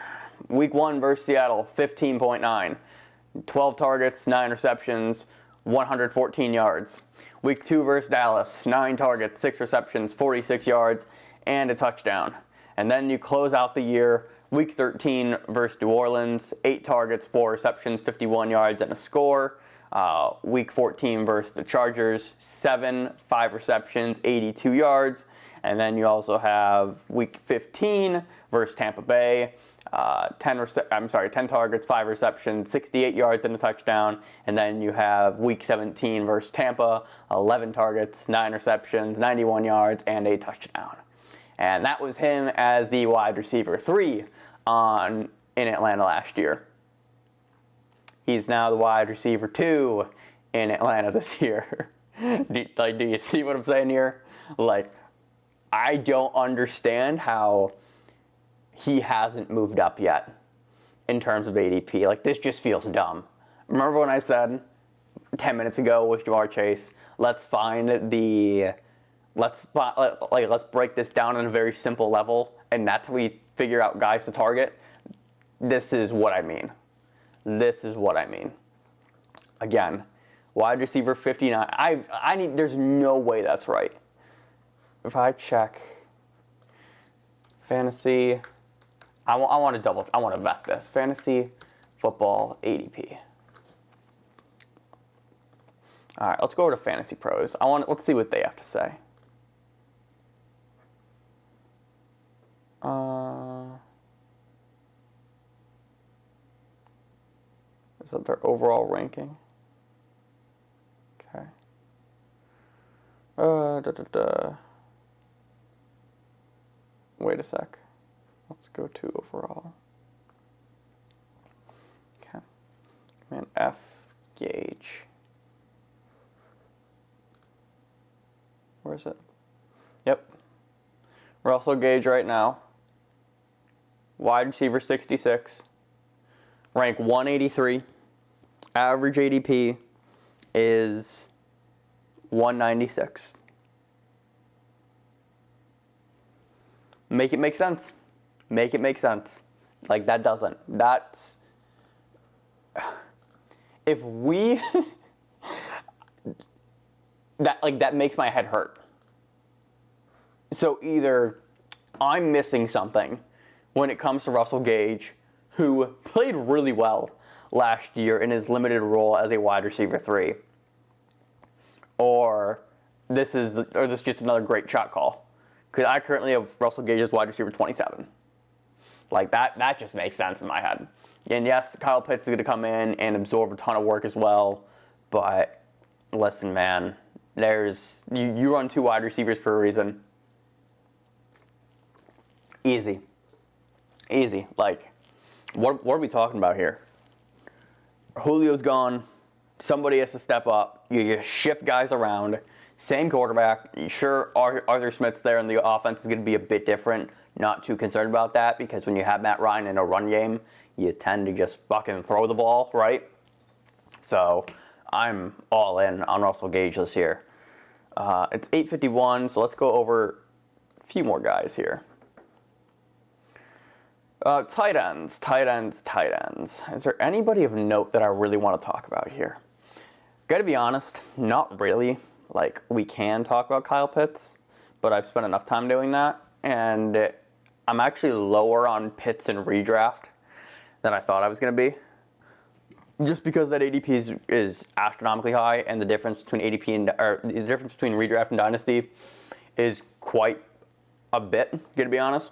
Week 1 versus Seattle, 15.9. 12 targets, 9 receptions, 114 yards. Week 2 versus Dallas, 9 targets, 6 receptions, 46 yards, and a touchdown. And then you close out the year, Week 13 versus New Orleans, 8 targets, 4 receptions, 51 yards, and a score. Week 14 versus the Chargers, 7, 5 receptions, 82 yards. And then you also have Week 15 versus Tampa Bay, 10 targets, 5 receptions, 68 yards and a touchdown. And then you have Week 17 versus Tampa, 11 targets, 9 receptions, 91 yards, and a touchdown. And that was him as the wide receiver 3 in Atlanta last year. He's now the wide receiver 2 in Atlanta this year. Do you see what I'm saying here? Like, I don't understand how he hasn't moved up yet in terms of ADP. Like, this just feels dumb. Remember when I said 10 minutes ago with Ja'Marr Chase, let's break this down on a very simple level, and that's how we figure out guys to target. This is what I mean. This is what I mean. Again, wide receiver 59. There's no way that's right. If I check fantasy, I want to vet this. Fantasy football ADP. All right, let's go over to Fantasy Pros. Let's see what they have to say. Is that their overall ranking? Okay. Wait a sec. Let's go to overall. Okay. Command F, Gauge. Where is it? Yep. Russell Gage right now. Wide receiver 66. Rank 183. Average ADP is 196. Make it make sense. Make it make sense. Like, that doesn't. That's... If we... that makes my head hurt. So either I'm missing something when it comes to Russell Gage, who played really well last year in his limited role as a wide receiver 3, or this is just another great shot call. Because I currently have Russell Gage as wide receiver 27. Like, that just makes sense in my head. And yes, Kyle Pitts is going to come in and absorb a ton of work as well, but listen, man, you run 2 wide receivers for a reason. Easy. Easy. Like, what are we talking about here? Julio's gone. Somebody has to step up. You shift guys around. Same quarterback. Sure, Arthur Smith's there, and the offense is going to be a bit different. Not too concerned about that, because when you have Matt Ryan in a run game, you tend to just fucking throw the ball, right? So I'm all in on Russell Gage this year. It's 8:51, so let's go over a few more guys here. Tight ends. Is there anybody of note that I really want to talk about here? Gotta be honest, not really. Like, we can talk about Kyle Pitts, but I've spent enough time doing that, and I'm actually lower on Pitts in redraft than I thought I was gonna be. Just because that ADP is astronomically high, and the difference between the difference between redraft and dynasty is quite a bit, gonna be honest.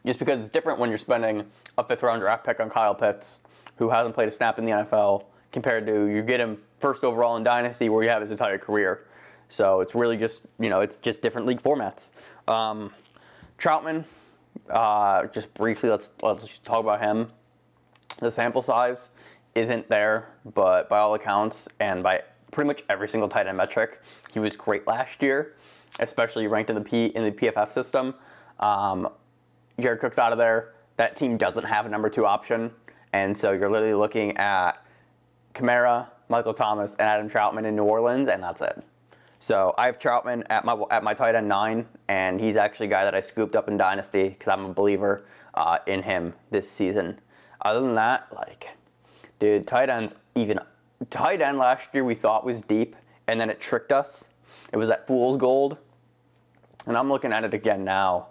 Just because it's different when you're spending a 5th-round draft pick on Kyle Pitts, who hasn't played a snap in the NFL, compared to you get him 1st overall in Dynasty, where you have his entire career. So it's really just, it's just different league formats. Troutman, just briefly, let's just talk about him. The sample size isn't there, but by all accounts, and by pretty much every single tight end metric, he was great last year, especially ranked in the PFF system. Jared Cook's out of there. That team doesn't have a number 2 option, and so you're literally looking at Kamara, Michael Thomas, and Adam Troutman in New Orleans, and that's it. So I have Troutman at my tight end 9, and he's actually a guy that I scooped up in Dynasty because I'm a believer in him this season. Other than that, like, dude, tight end last year we thought was deep, and then it tricked us. It was that fool's gold, and I'm looking at it again now.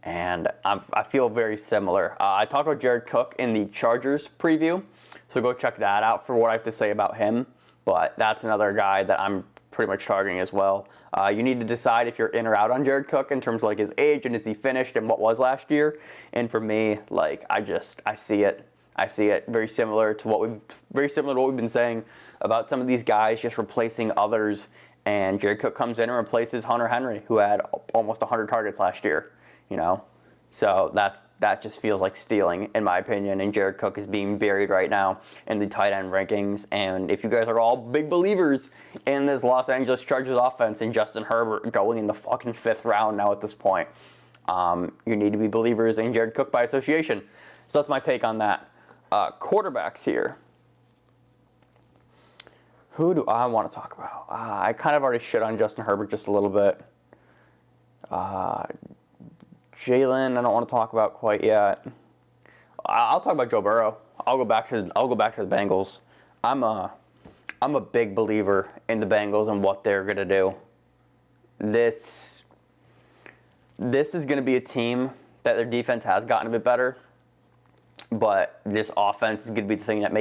And I feel very similar. I talked about Jared Cook in the Chargers preview, so go check that out for what I have to say about him. But that's another guy that I'm pretty much targeting as well. You need to decide if you're in or out on Jared Cook in terms of like his age and is he finished and what was last year. And for me, like, I see it. I see it very similar to what we've been saying about some of these guys just replacing others. And Jared Cook comes in and replaces Hunter Henry, who had almost 100 targets last year. So that just feels like stealing, in my opinion, and Jared Cook is being buried right now in the tight end rankings. And if you guys are all big believers in this Los Angeles Chargers offense and Justin Herbert going in the fucking 5th round now at this point, you need to be believers in Jared Cook by association. So that's my take on that. Quarterbacks here. Who do I want to talk about? I kind of already shit on Justin Herbert just a little bit. Jalen, I don't want to talk about quite yet. I'll talk about Joe Burrow. I'll go back to the Bengals. I'm a big believer in the Bengals and what they're gonna do. This is gonna be a team that their defense has gotten a bit better, but this offense is gonna be the thing that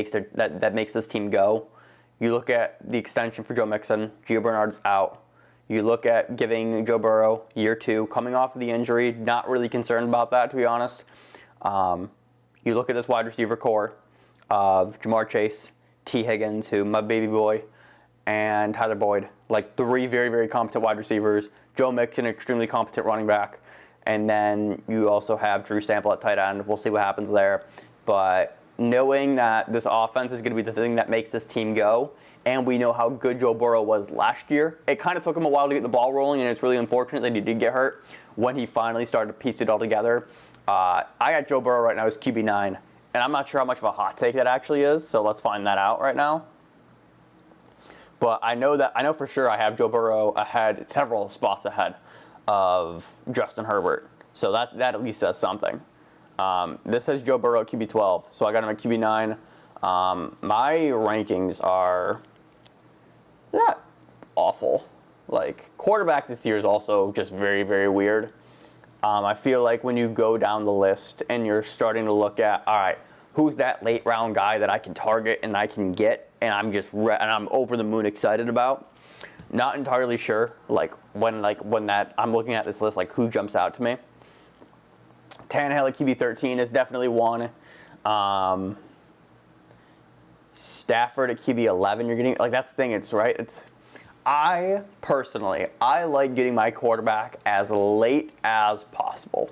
makes this team go. You look at the extension for Joe Mixon. Gio Bernard's out. You look at giving Joe Burrow year 2, coming off of the injury, not really concerned about that, to be honest. You look at this wide receiver core of Jamar Chase, T. Higgins, who my baby boy, and Tyler Boyd. Like 3 very, very competent wide receivers. Joe Mixon, extremely competent running back. And then you also have Drew Sample at tight end. We'll see what happens there. But knowing that this offense is going to be the thing that makes this team go, and we know how good Joe Burrow was last year, it kind of took him a while to get the ball rolling, and it's really unfortunate that he did get hurt when he finally started to piece it all together. I got Joe Burrow right now as QB9, and I'm not sure how much of a hot take that actually is, so let's find that out right now. But I know for sure I have Joe Burrow ahead, several spots ahead of Justin Herbert. So that at least says something. This says Joe Burrow at QB12, so I got him at QB9. My rankings are not awful. Like, quarterback this year is also just very, very weird. I feel like when you go down the list and you're starting to look at, all right, who's that late round guy that I can target and I can get and I'm over the moon excited about? Not entirely sure. When I'm looking at this list, like, who jumps out to me? Tannehill at QB13 is definitely one. Stafford at QB11, you're getting, like, that's the thing, I personally like getting my quarterback as late as possible.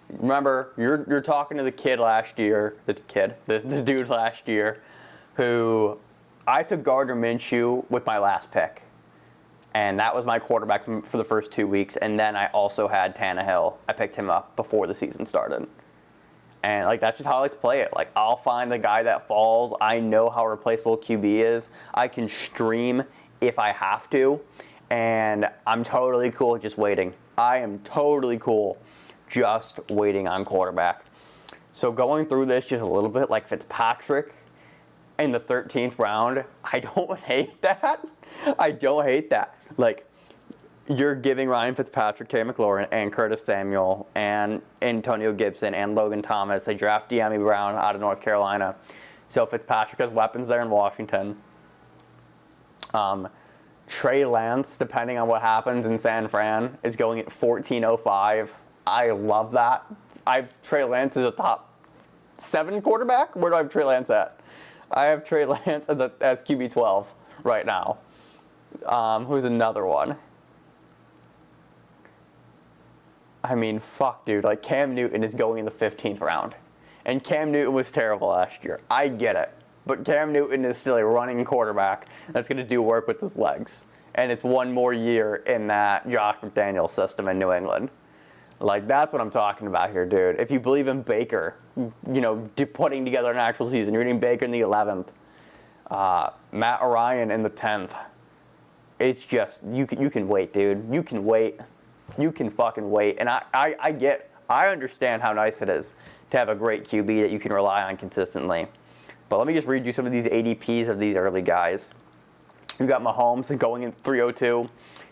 Remember, you're talking to the kid last year, the dude last year, who I took Gardner Minshew with my last pick. And that was my quarterback for the first 2 weeks. And then I also had Tannehill. I picked him up before the season started. And, like, that's just how I like to play it. Like, I'll find the guy that falls. I know how replaceable QB is. I can stream if I have to. And I'm totally cool with just waiting. I am totally cool just waiting on quarterback. So going through this just a little bit, like Fitzpatrick in the 13th round, I don't hate that. I don't hate that. Like, you're giving Ryan Fitzpatrick, Terry McLaurin, and Curtis Samuel, and Antonio Gibson, and Logan Thomas. They draft De'Ami Brown out of North Carolina. So Fitzpatrick has weapons there in Washington. Trey Lance, depending on what happens in San Fran, is going at 14.05. I love that. Trey Lance is a top 7 quarterback. Where do I have Trey Lance at? I have Trey Lance as QB12 right now. Who's another one? I mean, fuck, dude. Like, Cam Newton is going in the 15th round. And Cam Newton was terrible last year. I get it. But Cam Newton is still a running quarterback that's going to do work with his legs. And it's one more year in that Josh McDaniels system in New England. Like, that's what I'm talking about here, dude. If you believe in Baker, putting together an actual season, you're getting Baker in the 11th. Matt Ryan in the 10th. It's just, you can wait, dude. You can wait. You can fucking wait. And I understand how nice it is to have a great QB that you can rely on consistently. But let me just read you some of these ADPs of these early guys. You got Mahomes going in 302,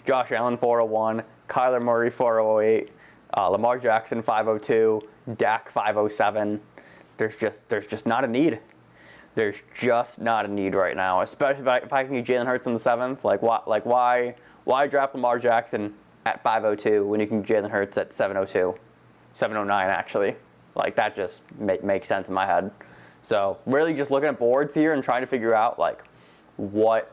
Josh Allen 401, Kyler Murray 408, Lamar Jackson 502, Dak 507. There's just not a need. There's just not a need right now, especially if I can get Jalen Hurts in the 7th. Why draft Lamar Jackson at 502 when you can get Jalen Hurts at 702, 709 actually? Like, that just makes sense in my head. So really just looking at boards here and trying to figure out, like, what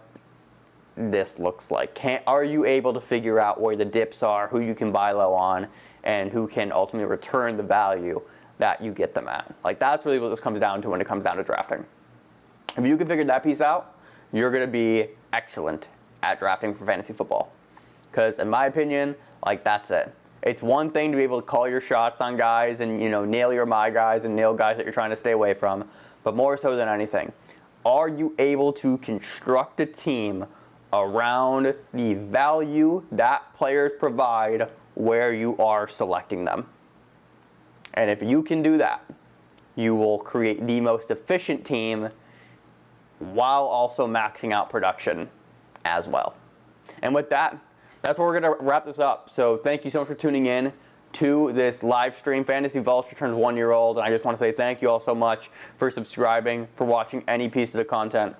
this looks like. Are you able to figure out where the dips are, who you can buy low on, and who can ultimately return the value that you get them at? Like, that's really what this comes down to when it comes down to drafting. If you can figure that piece out, you're going to be excellent at drafting for fantasy football. Because in my opinion, like, that's it. It's one thing to be able to call your shots on guys and, nail your my guys and nail guys that you're trying to stay away from. But more so than anything, are you able to construct a team around the value that players provide where you are selecting them? And if you can do that, you will create the most efficient team while also maxing out production as well. And with that, that's where we're going to wrap this up. So thank you so much for tuning in to this live stream. Fantasy Vulture turns 1 year old, and I just want to say thank you all so much for subscribing, for watching any piece of the content,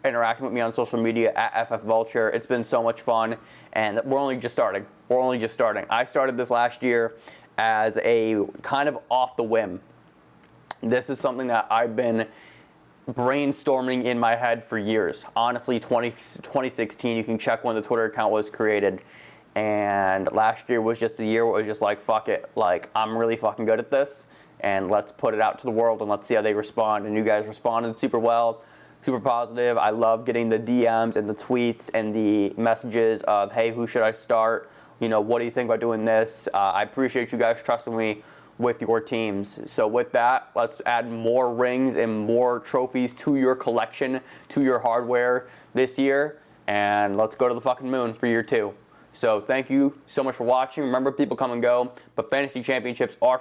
interacting with me on social media at FF Vulture. It's been so much fun, and we're only just starting. I started this last year as a kind of off the whim. This is something that I've been brainstorming in my head for years. Honestly, 2016, you can check when the Twitter account was created. And last year was just the year where it was just like, fuck it. Like, I'm really fucking good at this. And let's put it out to the world and let's see how they respond. And you guys responded super well, super positive. I love getting the DMs and the tweets and the messages of, hey, who should I start? You know, what do you think about doing this? I appreciate you guys trusting me with your teams. So with that, let's add more rings and more trophies to your collection, to your hardware this year. And let's go to the fucking moon for year 2. So thank you so much for watching. Remember, people come and go, but fantasy championships are